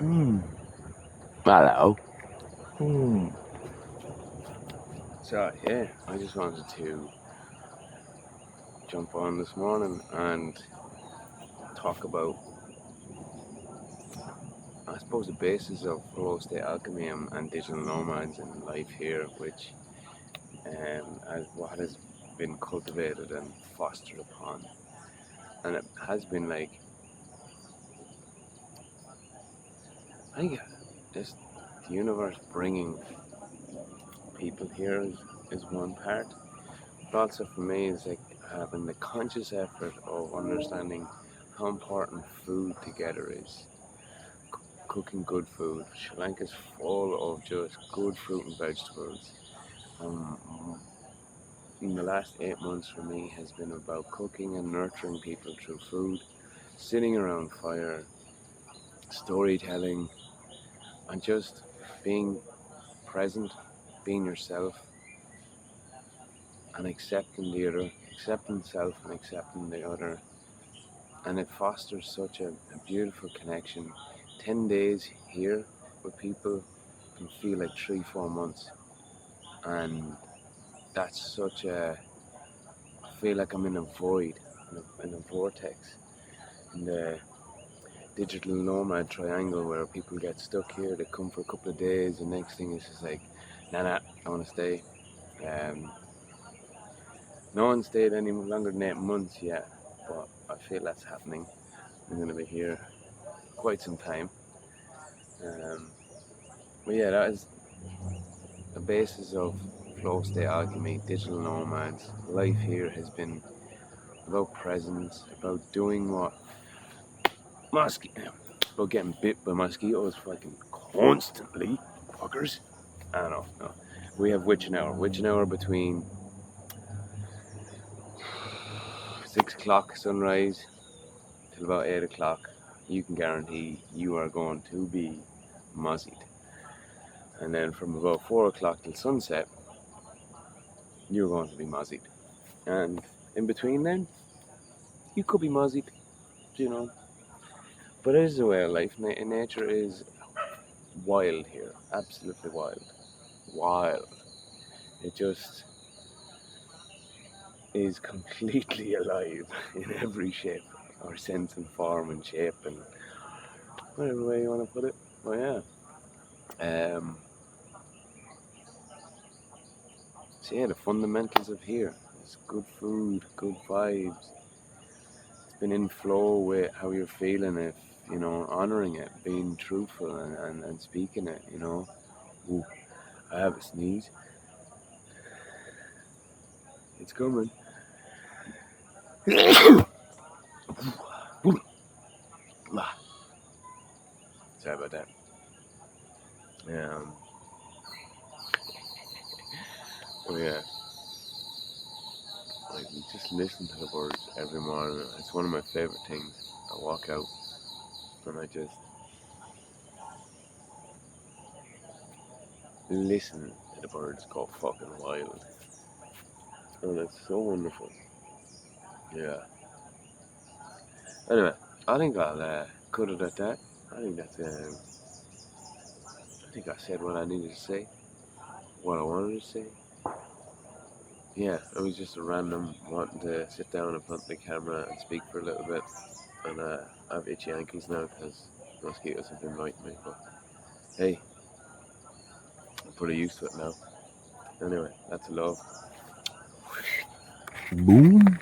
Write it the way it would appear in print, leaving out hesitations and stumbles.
Hello. So yeah, I just wanted to jump on this morning and talk about, I suppose, the basis of Flow State Alchemy and digital nomads and life here, which as what has been cultivated and fostered upon, and it has been like, I think, just the universe bringing people here is one part, but also for me is like having the conscious effort of understanding how important food together is. Cooking good food. Sri Lanka is full of just good fruit and vegetables. In the last 8 months for me has been about cooking and nurturing people through food, sitting around fire, storytelling, and just being present, being yourself, and accepting the other, accepting self and accepting the other. And it fosters such a beautiful connection. 10 days here with people can feel like 3-4 months, and that's such a, I feel like I'm in a void, in a vortex, in the digital nomad triangle where people get stuck here. They come for a couple of days, the next thing is just like, nah, I want to stay. No one stayed any longer than 8 months yet, but I feel that's happening. I'm going to be here quite some time. But yeah, that is the basis of Flow State Alchemy, digital nomads. Life here has been about presence, about doing what about getting bit by mosquitoes fucking constantly, fuckers. I don't know, no. We have witching hour between 6 o'clock sunrise till about 8 o'clock. You can guarantee you are going to be mozzied. And then from about 4 o'clock till sunset, you're going to be mozzied. And in between then, you could be mozzied, you know. But it is a way of life. Nature is wild here, absolutely wild. It just is completely alive in every shape or sense and form and shape and whatever way you want to put it. Well, yeah. So yeah, the fundamentals of here is good food, good vibes. It's been in flow with how you're feeling it, you know, honoring it, being truthful and speaking it, you know. Ooh, I have a sneeze. It's coming. Sorry about that. Oh yeah. Like, we just listen to the birds every morning. It's one of my favorite things. I walk out and I just listen to the birds go fucking wild. And it's so wonderful. Yeah. Anyway, I think I'll cut it at that. I think that's I think I said what I needed to say, what I wanted to say. Yeah, it was just a random wanting to sit down in front of the camera and speak for a little bit. And I have itchy ankles now because mosquitoes have been biting me. But hey, I'm pretty used to it now. Anyway, that's love. Boom.